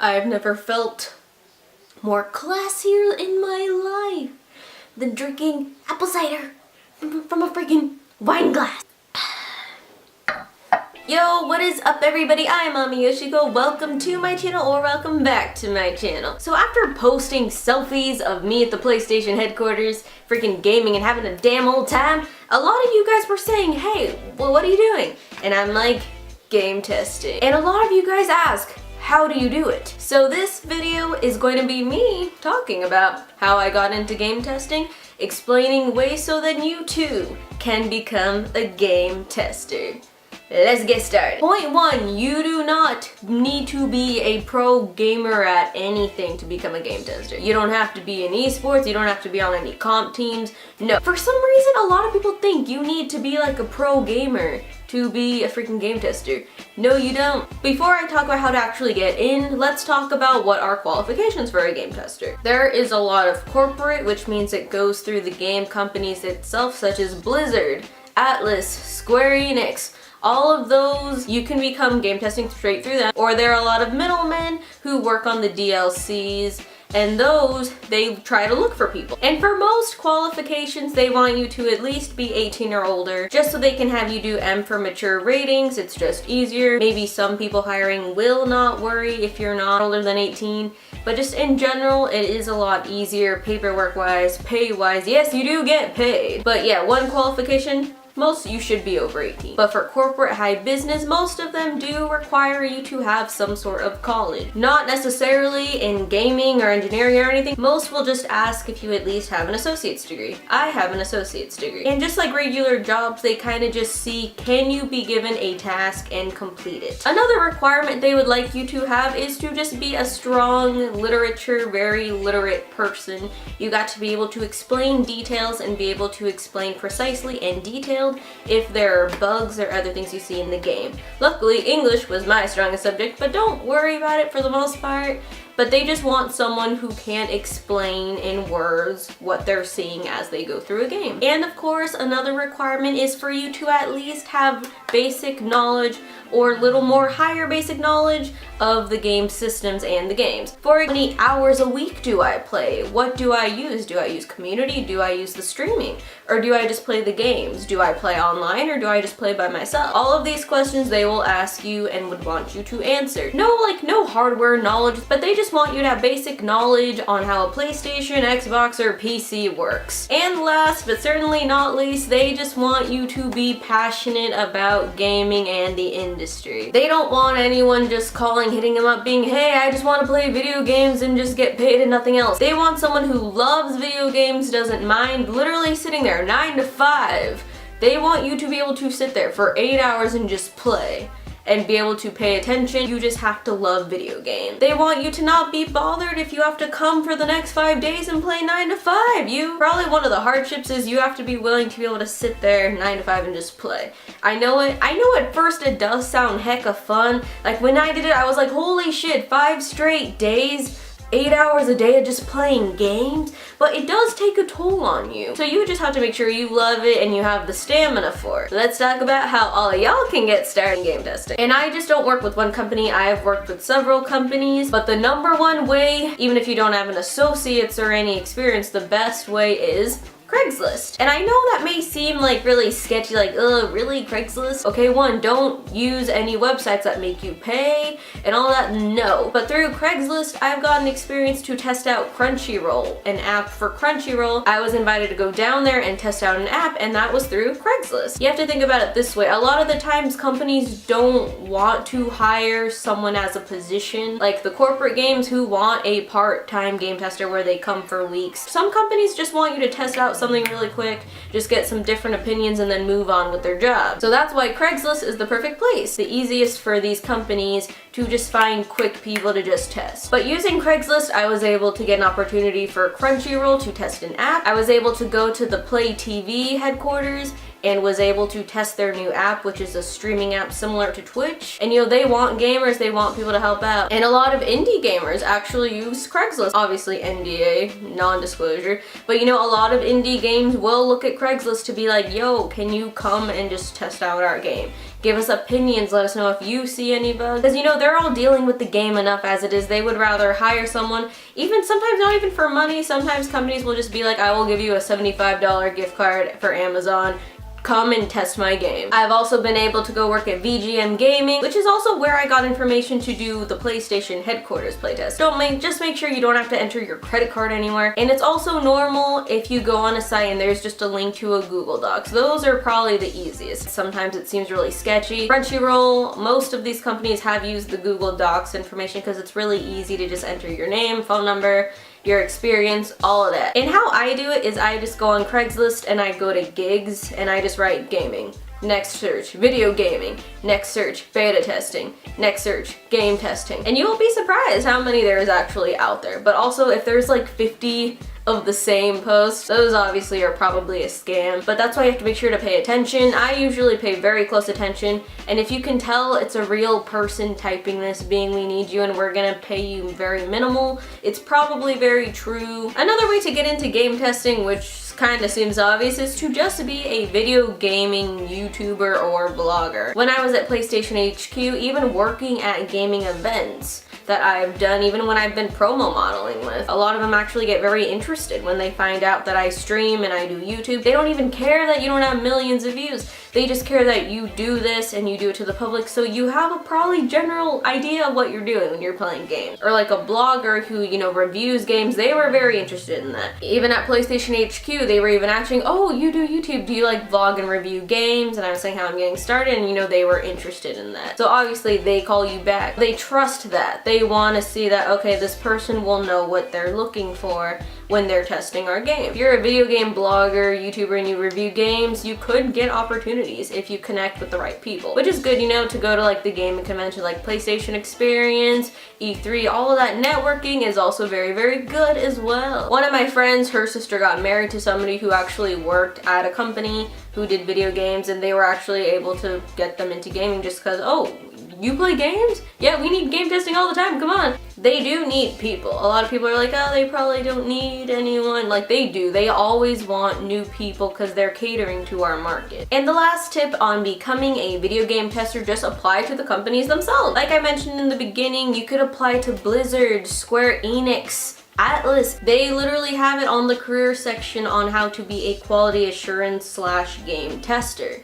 I've never felt more classier in my life than drinking apple cider from a freaking wine glass. Yo, what is up everybody? I'm Ami Yoshiko. Welcome to my channel, or welcome back to my channel. So after posting selfies of me at the PlayStation headquarters, freaking gaming and having a damn old time, a lot of you guys were saying, hey, well, what are you doing? And I'm like, game testing. And a lot of you guys ask, how do you do it? So this video is going to be me talking about how I got into game testing, explaining ways so that you too can become a game tester. Let's get started. Point one, you do not need to be a pro gamer at anything to become a game tester. You don't have to be in esports, you don't have to be on any comp teams. No. For some reason, a lot of people think you need to be like a pro gamer to be a freaking game tester. No, you don't. Before I talk about how to actually get in, let's talk about what are qualifications for a game tester. There is a lot of corporate, which means it goes through the game companies itself, such as Blizzard, Atlas, Square Enix. All of those, you can become game testing straight through them. Or there are a lot of middlemen who work on the DLCs, and those, they try to look for people. And for most qualifications, they want you to at least be 18 or older, just so they can have you do M for mature ratings. It's just easier. Maybe some people hiring will not worry if you're not older than 18, but just in general, it is a lot easier paperwork-wise, pay-wise. Yes, you do get paid. But yeah, one qualification, most you should be over 18. But for corporate high business, most of them do require you to have some sort of college. Not necessarily in gaming or engineering or anything. Most will just ask if you at least have an associate's degree. I have an associate's degree. And just like regular jobs, they kind of just see, can you be given a task and complete it? Another requirement they would like you to have is to just be a strong literature, very literate person. You got to be able to explain details and be able to explain precisely and detailed if there are bugs or other things you see in the game. Luckily, English was my strongest subject, but don't worry about it for the most part. But they just want someone who can explain in words what they're seeing as they go through a game. And of course, another requirement is for you to at least have basic knowledge or little more higher basic knowledge of the game systems and the games. For how many hours a week do I play? What do I use? Do I use community? Do I use the streaming? Or do I just play the games? Do I play online or do I just play by myself? All of these questions they will ask you and would want you to answer. No hardware knowledge, but they just want you to have basic knowledge on how a PlayStation, Xbox, or PC works. And last but certainly not least, they just want you to be passionate about gaming and the industry. They don't want anyone just calling, hitting them up, being, hey, I just want to play video games and just get paid and nothing else. They want someone who loves video games, doesn't mind literally sitting there 9 to 5. They want you to be able to sit there for 8 hours and just play and be able to pay attention. You just have to love video games. They want you to not be bothered if you have to come for the next 5 days and play 9 to 5. Probably one of the hardships is you have to be willing to be able to sit there 9 to 5 and just play. I know at first it does sound hecka fun. Like when I did it, I was like, holy shit, 5 straight days, 8 hours a day of just playing games, but it does take a toll on you. So you just have to make sure you love it and you have the stamina for it. So let's talk about how all of y'all can get started in game testing. And I just don't work with one company, I have worked with several companies, but the number one way, even if you don't have an associate's or any experience, the best way is Craigslist. And I know that may seem like really sketchy, like, ugh, really, Craigslist? Okay, one, don't use any websites that make you pay and all that, no. But through Craigslist, I've gotten experience to test out Crunchyroll, an app for Crunchyroll. I was invited to go down there and test out an app, and that was through Craigslist. You have to think about it this way. A lot of the times, companies don't want to hire someone as a position, like the corporate games who want a part-time game tester where they come for weeks. Some companies just want you to test out something really quick, just get some different opinions and then move on with their job. So that's why Craigslist is the perfect place. The easiest for these companies to just find quick people to just test. But using Craigslist, I was able to get an opportunity for Crunchyroll to test an app. I was able to go to the Play TV headquarters and was able to test their new app, which is a streaming app similar to Twitch. And you know, they want gamers, they want people to help out. And a lot of indie gamers actually use Craigslist. Obviously NDA, non-disclosure, but you know, a lot of indie games will look at Craigslist to be like, yo, can you come and just test out our game? Give us opinions, let us know if you see any bugs. Because you know, they're all dealing with the game enough as it is. They would rather hire someone, even sometimes not even for money. Sometimes companies will just be like, I will give you a $75 gift card for Amazon. Come and test my game. I've also been able to go work at VGM Gaming, which is also where I got information to do the PlayStation headquarters playtest. Just make sure you don't have to enter your credit card anywhere. And it's also normal if you go on a site and there's just a link to a Google Docs. Those are probably the easiest. Sometimes it seems really sketchy. Crunchyroll, most of these companies have used the Google Docs information because it's really easy to just enter your name, phone number, your experience, all of that. And how I do it is I just go on Craigslist and I go to gigs and I just write gaming. Next search, video gaming. Next search, beta testing. Next search, game testing. And you will be surprised how many there is actually out there. But also if there's like 50 of the same posts, those obviously are probably a scam, but that's why you have to make sure to pay attention. I usually pay very close attention, and if you can tell it's a real person typing this being we need you and we're gonna pay you very minimal, it's probably very true. Another way to get into game testing, which kind of seems obvious, is to just be a video gaming YouTuber or vlogger. When I was at PlayStation HQ, even working at gaming events that I've done, even when I've been promo modeling with, a lot of them actually get very interested when they find out that I stream and I do YouTube. They don't even care that you don't have millions of views. They just care that you do this and you do it to the public, so you have a probably general idea of what you're doing when you're playing games. Or like a blogger who, you know, reviews games, they were very interested in that. Even at PlayStation HQ, they were even asking, oh, you do YouTube, do you like vlog and review games? And I was saying how I'm getting started, and you know, they were interested in that. So obviously they call you back. They trust that. They want to see that, okay, this person will know what they're looking for when they're testing our game. If you're a video game blogger, YouTuber, and you review games, you could get opportunities if you connect with the right people. Which is good, you know, to go to like the gaming convention like PlayStation Experience, E3, all of that networking is also very, very good as well. One of my friends, her sister got married to somebody who actually worked at a company who did video games, and they were actually able to get them into gaming just because, oh, you play games? Yeah, we need game testing all the time, come on. They do need people. A lot of people are like, oh, they probably don't need anyone. Like, they do. They always want new people because they're catering to our market. And the last tip on becoming a video game tester, just apply to the companies themselves. Like I mentioned in the beginning, you could apply to Blizzard, Square Enix, Atlas. They literally have it on the career section on how to be a quality assurance / game tester.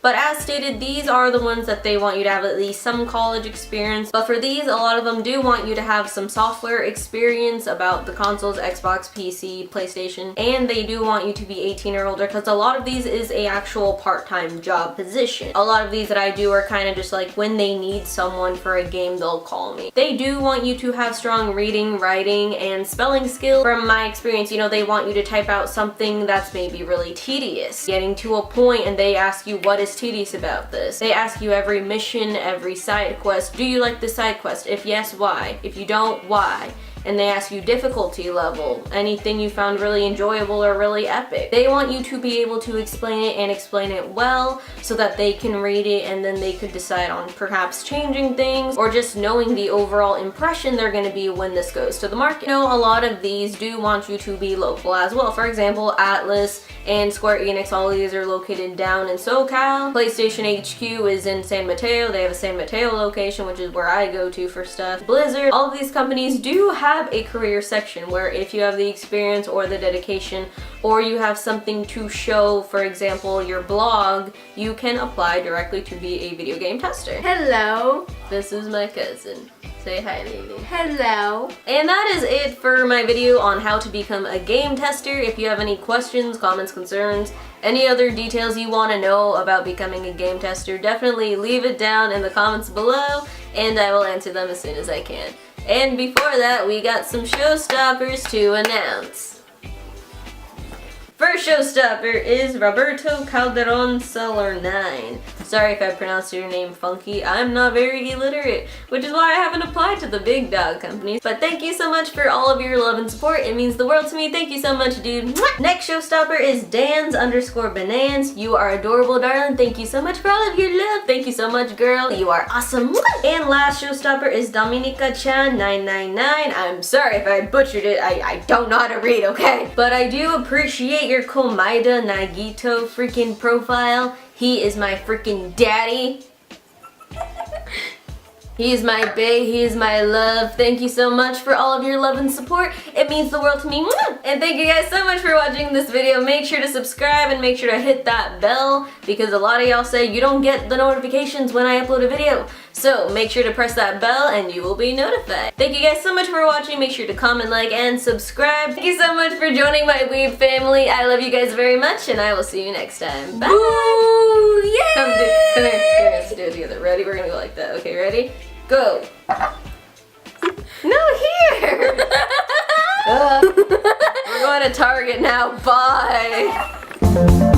But as stated, these are the ones that they want you to have at least some college experience. But for these, a lot of them do want you to have some software experience about the consoles, Xbox, PC, PlayStation, and they do want you to be 18 or older because a lot of these is a actual part-time job position. A lot of these that I do are kind of just like when they need someone for a game, they'll call me. They do want you to have strong reading, writing, and spelling skills. From my experience, you know, they want you to type out something that's maybe really tedious. Getting to a point and they ask you what is tedious about this. They ask you every mission, every side quest. Do you like the side quest? If yes, why? If you don't, why? And they ask you difficulty level, anything you found really enjoyable or really epic. They want you to be able to explain it and explain it well so that they can read it and then they could decide on perhaps changing things or just knowing the overall impression they're going to be when this goes to the market. You know, a lot of these do want you to be local as well. For example, Atlas and Square Enix, all of these are located down in SoCal. PlayStation HQ is in San Mateo. They have a San Mateo location, which is where I go to for stuff. Blizzard, all of these companies do have a career section where if you have the experience or the dedication or you have something to show, for example, your blog, you can apply directly to be a video game tester. Hello. This is my cousin. Say hi, baby. Hello. And that is it for my video on how to become a game tester. If you have any questions, comments, concerns, any other details you want to know about becoming a game tester, definitely leave it down in the comments below and I will answer them as soon as I can. And before that, we got some showstoppers to announce. First showstopper is Roberto Calderon Seller 9. Sorry if I pronounced your name funky. I'm not very illiterate, which is why I haven't applied to the big dog companies. But thank you so much for all of your love and support. It means the world to me. Thank you so much, dude. Next showstopper is Dans_Banans. You are adorable, darling. Thank you so much for all of your love. Thank you so much, girl. You are awesome. And last showstopper is Dominica-chan 999. I'm sorry if I butchered it. I don't know how to read, okay? But I do appreciate your Komaida Nagito freaking profile. He is my freaking daddy. He is my bae, he is my love. Thank you so much for all of your love and support. It means the world to me. And thank you guys so much for watching this video. Make sure to subscribe and make sure to hit that bell because a lot of y'all say you don't get the notifications when I upload a video. So make sure to press that bell and you will be notified. Thank you guys so much for watching. Make sure to comment, like, and subscribe. Thank you so much for joining my weeb family. I love you guys very much and I will see you next time. Bye! Woo! Yay! Come here. Let's do it together. Ready? We're gonna go like that. Okay, ready? Go! No, here! We're going to Target now. Bye!